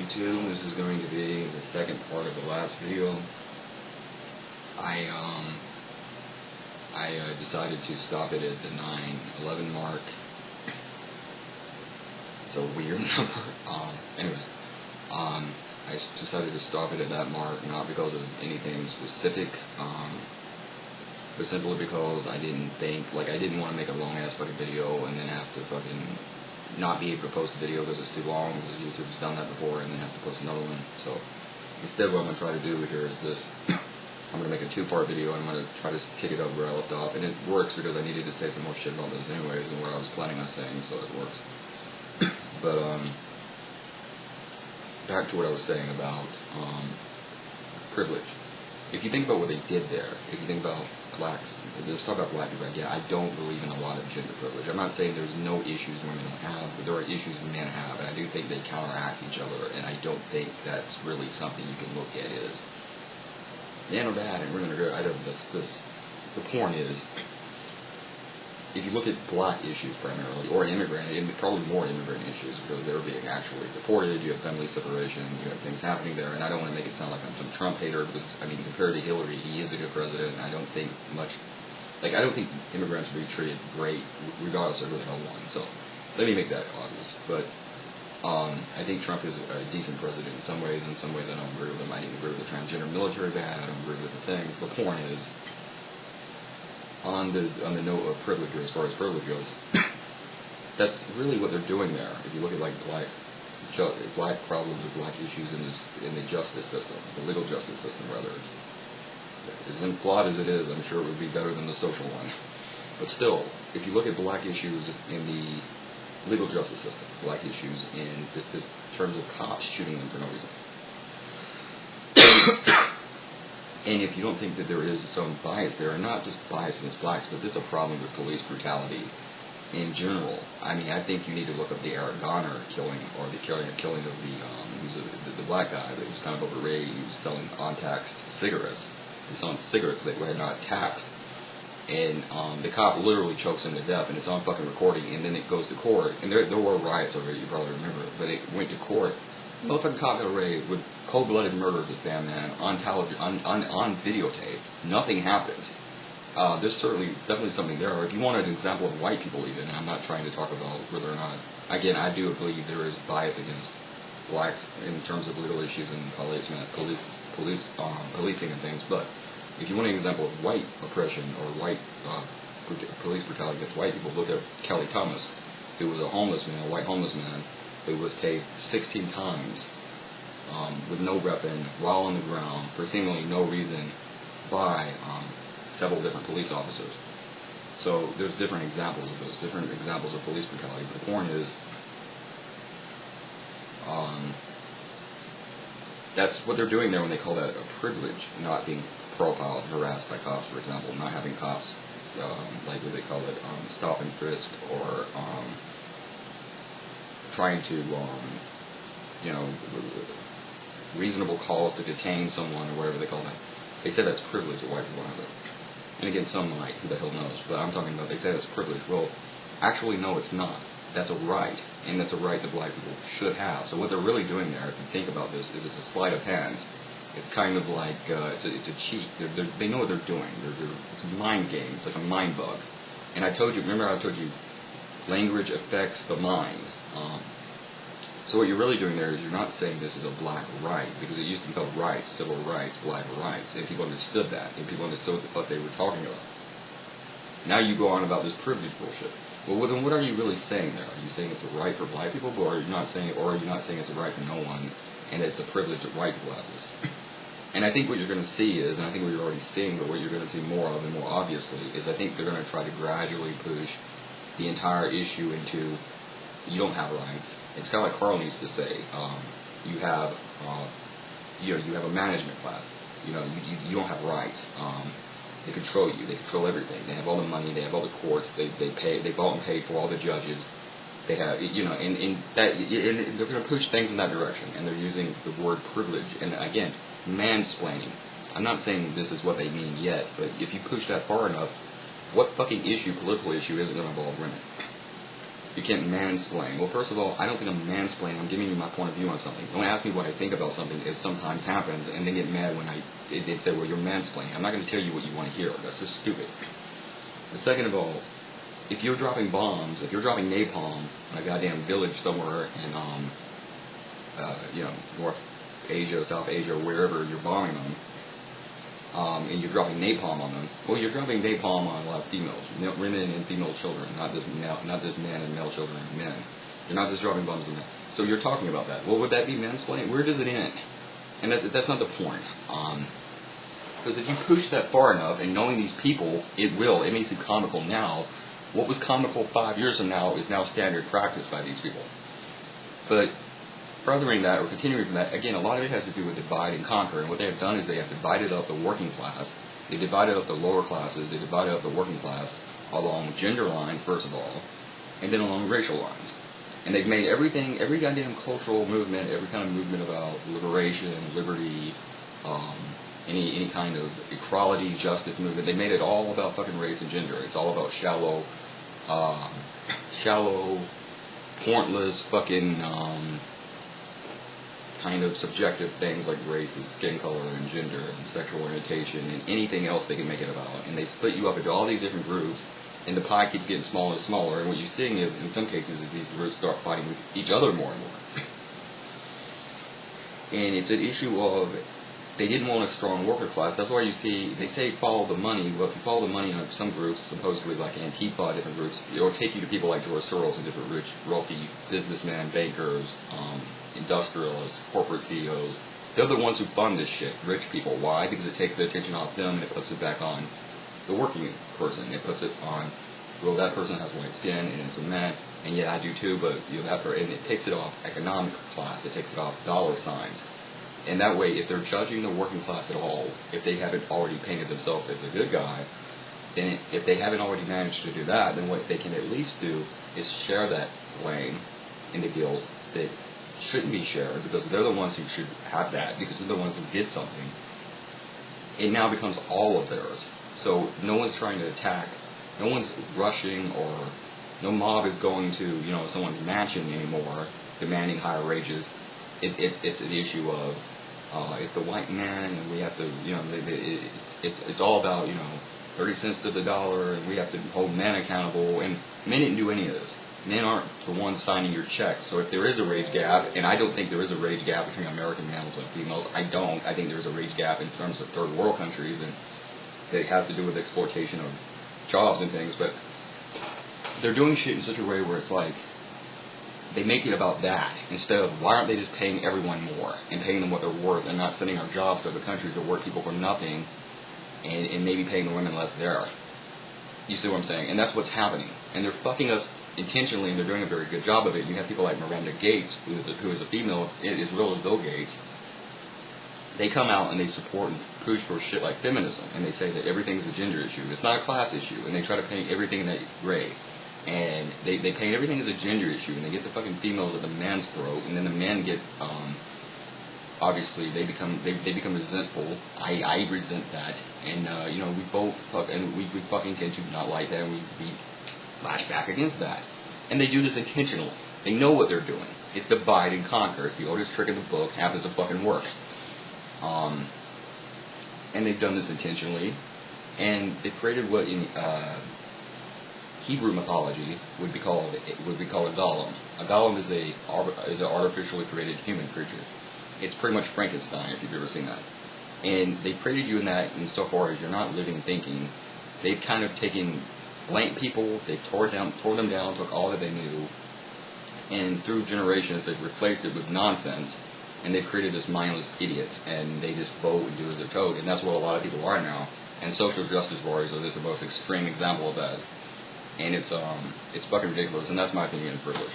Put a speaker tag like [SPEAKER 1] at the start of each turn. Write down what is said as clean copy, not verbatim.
[SPEAKER 1] YouTube. This is going to be the second part of the last video. I decided to stop it at the 9/11 mark. It's a weird number. I decided to stop it at that mark, not because of anything specific, but simply because I didn't want to make a long ass fucking video and then have to fucking not be able to post a video because it's too long, because YouTube's done that before, and then have to post another one. So instead, what I'm going to try to do here is this. I'm going to make a two-part video, and I'm going to try to pick it up where I left off, and it works because I needed to say some more shit about this anyways than what I was planning on saying, so it works. But back to what I was saying about privilege. If you think about what they did there, if you think about blacks, let's talk about black people. Yeah, I don't believe in a lot of gender privilege. I'm not saying there's no issues women don't have, but there are issues men have, and I do think they counteract each other, and I don't think that's really something you can look at as men are bad and women are good. I don't. That's this. The point is, if you look at black issues primarily, or immigrant, and probably more immigrant issues because they're being actually deported, you have family separation, you have things happening there, and I don't want to make it sound like I'm some Trump hater because, I mean, compared to Hillary, he is a good president, and I don't think much, I don't think immigrants will be treated great regardless of who the hell won, so let me make that obvious, but I think Trump is a decent president in some ways I don't agree with him. I didn't agree with the transgender military ban, I don't agree with the things. The point is, on the note of privilege, as far as privilege goes, that's really what they're doing there. If you look at black problems or black issues in the justice system, the legal justice system rather, as flawed as it is, I'm sure it would be better than the social one. But still, if you look at black issues in the legal justice system, black issues in this terms of cops shooting them for no reason. And if you don't think that there is some bias there, and not just bias against blacks, but there's a problem with police brutality in general. I mean, I think you need to look up the Eric Garner killing, or the killing of the black guy that was kind of overrated. He was selling untaxed cigarettes. He was selling cigarettes that were not taxed. And the cop literally chokes him to death, and it's on fucking recording, and then it goes to court. And there were riots over it, you probably remember it, but it went to court. The motherfucking cop got arraigned with cold-blooded murder of this damn man on videotape. Nothing happened. There's definitely something there. Or if you want an example of white people even, I'm not trying to talk about whether or not, again, I do believe there is bias against blacks in terms of legal issues and policing and things, but if you want an example of white oppression or white police brutality against white people, look at Kelly Thomas, who was a white homeless man, who was tased 16 times with no weapon while on the ground for seemingly no reason by several different police officers. So there's different examples of those, different examples of police brutality. But the point is, that's what they're doing there when they call that a privilege, not being profiled, harassed by cops, for example, not having cops, like what they call it, stop and frisk, or trying to, reasonable calls to detain someone, or whatever they call that. They say that's privilege that white people have it. And again, some might, who the hell knows, but I'm talking about, they say that's privilege. Well, actually, no, it's not. That's a right, and that's a right that black people should have. So what they're really doing there, if you think about this, is it's a sleight of hand. It's kind of like, it's a cheat. They know what they're doing. It's a mind game. It's like a mind bug. And I told you, remember I told you, language affects the mind. So what you're really doing there is you're not saying this is a black right, because it used to be called rights, civil rights, black rights, and people understood that, and people understood what the fuck they were talking about. Now you go on about this privilege bullshit. Well, then what are you really saying there? Are you saying it's a right for black people, or are you not saying it's a right for no one, and it's a privilege that white people have this? And I think what you're going to see is, and I think what you're already seeing, but what you're going to see more of and more obviously, is I think they're going to try to gradually push the entire issue into, you don't have rights. It's kind of like Carl used to say, you have a management class. You don't have rights. They control you. They control everything. They have all the money. They have all the courts. They bought and paid for all the judges. They have, and they're going to push things in that direction, and they're using the word privilege. And again, mansplaining. I'm not saying this is what they mean yet, but if you push that far enough, what fucking political issue isn't going to involve women? You can't mansplain. Well, first of all, I don't think I'm mansplaining. I'm giving you my point of view on something. Don't ask me what I think about something. It sometimes happens, and they get mad when they say, well, you're mansplaining. I'm not going to tell you what you want to hear. That's just stupid. But second of all, if you're dropping bombs, if you're dropping napalm in a goddamn village somewhere in, North Asia, South Asia, wherever you're bombing them, and you're dropping napalm on them, well, you're dropping napalm on a lot of females, women and female children, not just men and male children and men. You're not just dropping bombs on them. So you're talking about that. Well, would that be mansplaining? Where does it end? And that's not the point. Because if you push that far enough, and knowing these people, it makes it comical now. What was comical 5 years from now is now standard practice by these people. But furthering that, or continuing from that, again, a lot of it has to do with divide and conquer. And what they have done is they have divided up the working class. They divided up the lower classes. They divided up the working class along gender lines, first of all, and then along racial lines. And they've made everything, every goddamn cultural movement, every kind of movement about liberation, liberty, any kind of equality, justice movement, they made it all about fucking race and gender. It's all about shallow, pointless, fucking, kind of subjective things like race and skin color and gender and sexual orientation and anything else they can make it about. And they split you up into all these different groups, and the pie keeps getting smaller and smaller. And what you're seeing is, in some cases, is these groups start fighting with each other more and more. And it's an issue of they didn't want a strong worker class. That's why you see, they say follow the money. Well, if you follow the money of some groups, supposedly like Antifa, different groups, it'll take you to people like George Soros and different rich, wealthy businessmen, bankers, industrialists, corporate CEOs. They're the ones who fund this shit, rich people. Why? Because it takes the attention off them and it puts it back on the working person. It puts it on, well, that person has white skin and it's a man, and yeah, I do too, but you have to, and it takes it off economic class. It takes it off dollar signs. And that way, if they're judging the working class at all, if they haven't already painted themselves as a good guy, then if they haven't already managed to do that, then what they can at least do is share that blame in the guilt that shouldn't be shared, because they're the ones who should have that, because they're the ones who did something. It now becomes all of theirs. So no one's trying to attack, no one's rushing, or no mob is going to, someone's mansion anymore, demanding higher wages. It's an issue of, it's the white man, and we have to, it's all about, 30 cents to the dollar, and we have to hold men accountable, and men didn't do any of this. Men aren't the ones signing your checks. So if there is a wage gap, and I don't think there is a wage gap between American males and females, I think there's a wage gap in terms of third world countries, and it has to do with exploitation of jobs and things, but they're doing shit in such a way where it's like, they make it about that instead of why aren't they just paying everyone more and paying them what they're worth and not sending our jobs to other countries that work people for nothing and maybe paying the women less there. You see what I'm saying? And that's what's happening. And they're fucking us intentionally, and they're doing a very good job of it. You have people like Miranda Gates, who is a female, as real as Bill Gates. They come out and they support and push for shit like feminism, and they say that everything's a gender issue. It's not a class issue, and they try to paint everything in that gray. And they paint everything as a gender issue, and they get the fucking females at the man's throat, and then the men get, obviously, they become resentful. I resent that, and, we both, we fucking tend to not like that, and we lash back against that. And they do this intentionally. They know what they're doing. It's divide and conquer. It's the oldest trick in the book. Half doesn't fucking work. And they've done this intentionally, and they created what in, Hebrew mythology would be called a golem. A golem is an artificially created human creature. It's pretty much Frankenstein, if you've ever seen that. And they created you in that insofar as you're not living thinking. They've kind of taken blank people, they tore them down, took all that they knew, and through generations they've replaced it with nonsense, and they've created this mindless idiot, and they just vote and do as they're told, and that's what a lot of people are now. And social justice warriors are the most extreme example of that. And it's fucking ridiculous, and that's my opinion and privilege.